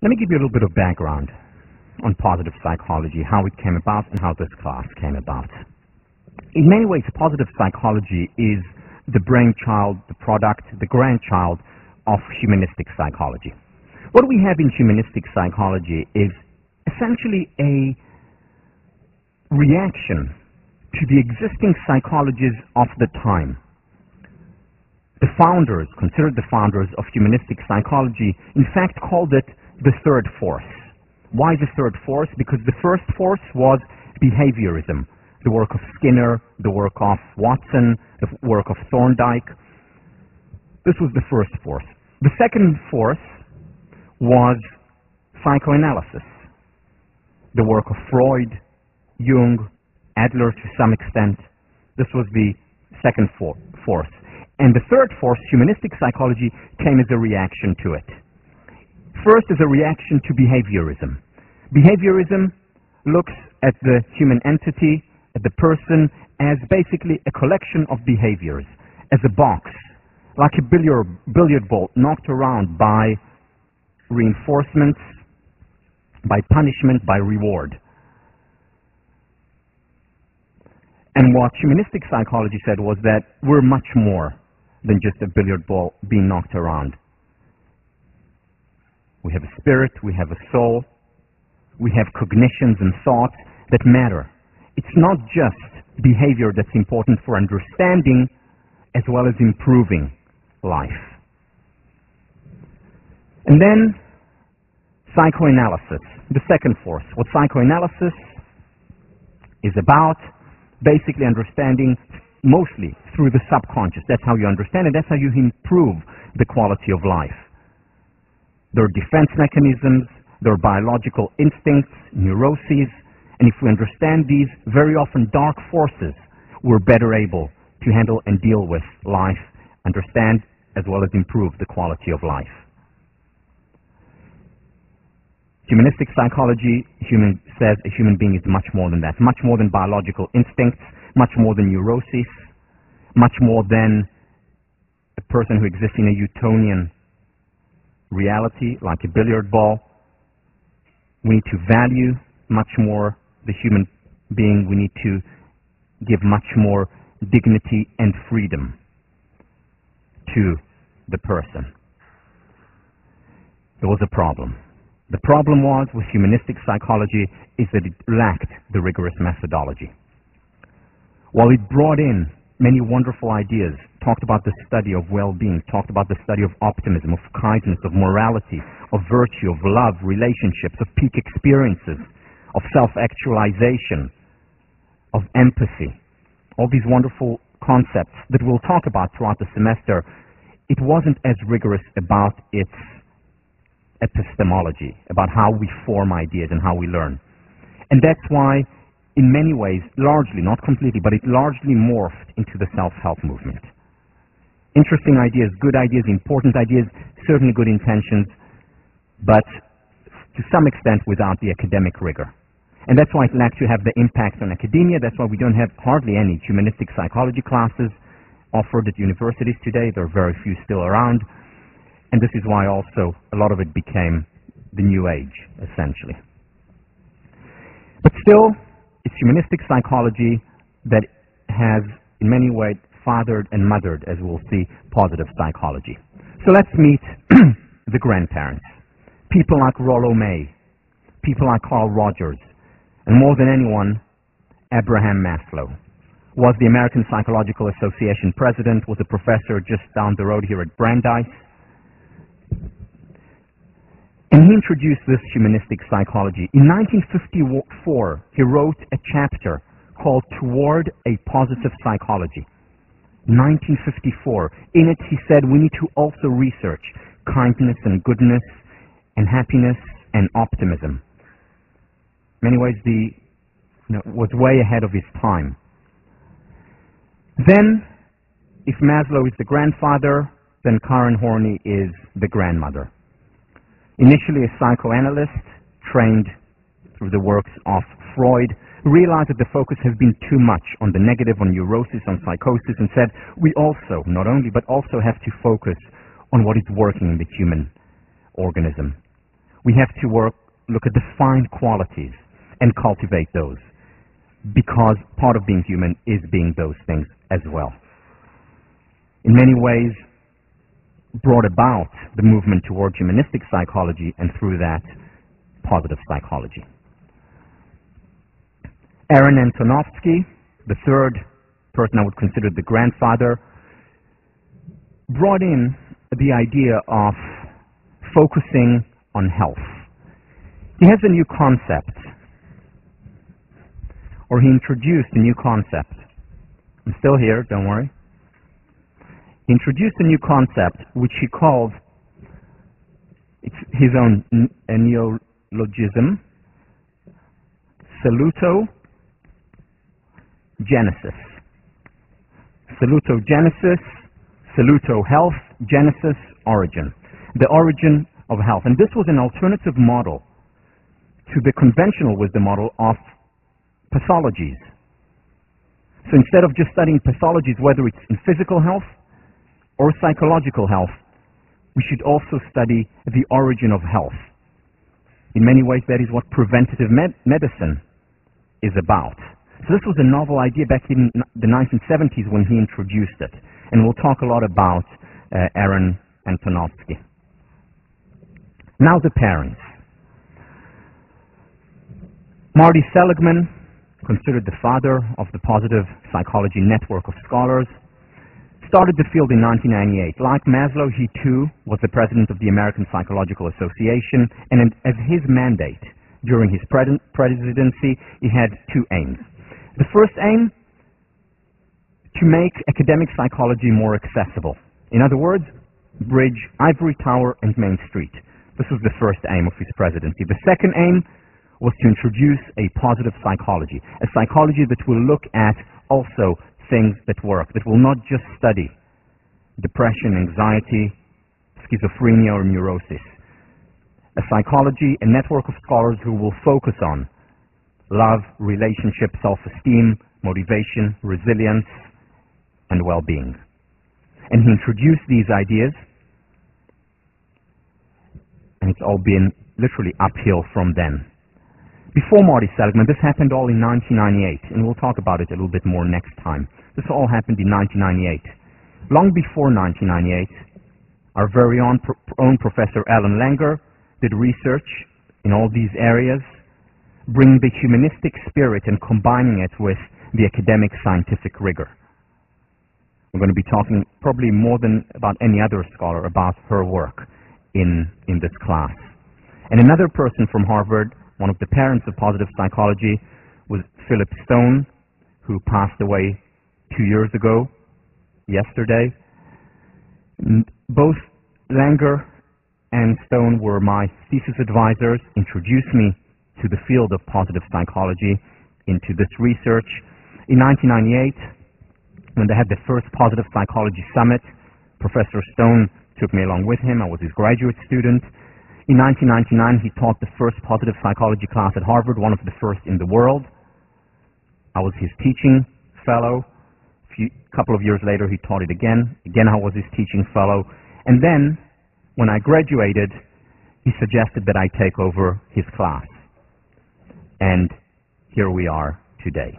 Let me give you a little bit of background on positive psychology, how it came about and how this class came about. In many ways, positive psychology is the brainchild, the product, the grandchild of humanistic psychology. What we have in humanistic psychology is essentially a reaction to the existing psychologies of the time. The founders, considered the founders of humanistic psychology, in fact called it the third force. Why the third force? Because the first force was behaviorism, the work of Skinner, the work of Watson, the work of Thorndike. This was the first force. The second force was psychoanalysis, the work of Freud, Jung, Adler to some extent. This was the second force. And the third force, humanistic psychology, came as a reaction to it. First, as a reaction to behaviorism. Behaviorism looks at the human entity, at the person, as basically a collection of behaviors, as a box, like a billiard ball knocked around by reinforcements, by punishment, by reward. And what humanistic psychology said was that we're much more than just a billiard ball being knocked around. We have a spirit, we have a soul, we have cognitions and thoughts that matter. It's not just behavior that's important for understanding as well as improving life. And then psychoanalysis, the second force. What psychoanalysis is about, basically understanding mostly through the subconscious. That's how you understand it. That's how you improve the quality of life. There are defense mechanisms, there are biological instincts, neuroses, and if we understand these very often dark forces, we're better able to handle and deal with life, understand as well as improve the quality of life. Humanistic psychology says a human being is much more than that, much more than biological instincts, much more than neuroses, much more than a person who exists in a Newtonian reality, like a billiard ball. We need to value much more the human being. We need to give much more dignity and freedom to the person. There was a problem. The problem was with humanistic psychology is that it lacked the rigorous methodology. While it brought in many wonderful ideas, talked about the study of well-being, talked about the study of optimism, of kindness, of morality, of virtue, of love, relationships, of peak experiences, of self-actualization, of empathy, all these wonderful concepts that we'll talk about throughout the semester, it wasn't as rigorous about its epistemology, about how we form ideas and how we learn. And that's why, in many ways, largely, not completely, but it largely morphed into the self-help movement. Interesting ideas, good ideas, important ideas, certainly good intentions, but to some extent without the academic rigor. And that's why it lacked to have the impact on academia. That's why we don't have hardly any humanistic psychology classes offered at universities today. There are very few still around. And this is why also a lot of it became the New Age, essentially. But still, it's humanistic psychology that has, in many ways, fathered and mothered, as we'll see, positive psychology. So let's meet the grandparents. People like Rollo May, people like Carl Rogers, and more than anyone, Abraham Maslow. Was the American Psychological Association president, was a professor just down the road here at Brandeis. And he introduced this humanistic psychology. In 1954, he wrote a chapter called Toward a Positive Psychology. 1954. In it, he said we need to also research kindness and goodness and happiness and optimism. In many ways, was way ahead of his time. Then, if Maslow is the grandfather, then Karen Horney is the grandmother. Initially a psychoanalyst, trained through the works of Freud, realized that the focus has been too much on the negative, on neurosis, on psychosis, and said we also, not only, but also have to focus on what is working in the human organism. We have to look at the fine qualities and cultivate those, because part of being human is being those things as well. In many ways, brought about the movement toward humanistic psychology, and through that, positive psychology. Aaron Antonovsky, the third person I would consider the grandfather, brought in the idea of focusing on health. He has a new concept, or he introduced a new concept. I'm still here, don't worry. He introduced a new concept which he called, it's his own neologism, salutogenesis. Salutogenesis, saluto health, genesis, origin. The origin of health. And this was an alternative model to the conventional wisdom model of pathologies. So instead of just studying pathologies, whether it's in physical health or psychological health, we should also study the origin of health. In many ways, that is what preventative medicine is about. So this was a novel idea back in the 1970s when he introduced it. And we'll talk a lot about Aaron Antonovsky. Now the parents. Marty Seligman, considered the father of the positive psychology network of scholars, started the field in 1998. Like Maslow, he too was the president of the American Psychological Association, and as his mandate during his presidency, he had two aims. The first aim, to make academic psychology more accessible. In other words, bridge Ivory Tower and Main Street. This was the first aim of his presidency. The second aim was to introduce a positive psychology, a psychology that will look at also things that work, that will not just study depression, anxiety, schizophrenia, or neurosis. A psychology, a network of scholars who will focus on love, relationship, self-esteem, motivation, resilience, and well-being. And he introduced these ideas, and it's all been literally uphill from then. Before Marty Seligman, this happened all in 1998, and we'll talk about it a little bit more next time. This all happened in 1998. Long before 1998, our very own Professor Alan Langer did research in all these areas, bringing the humanistic spirit and combining it with the academic scientific rigor. We're going to be talking probably more than about any other scholar about her work in this class. And another person from Harvard, one of the parents of positive psychology, was Philip Stone, who passed away 2 years ago, yesterday. Both Langer and Stone were my thesis advisors, introduced me to the field of positive psychology, into this research. In 1998, when they had the first Positive Psychology Summit, Professor Stone took me along with him. I was his graduate student. In 1999, he taught the first positive psychology class at Harvard, one of the first in the world. I was his teaching fellow. A couple of years later, he taught it again. Again, I was his teaching fellow. And then, when I graduated, he suggested that I take over his class. And here we are today.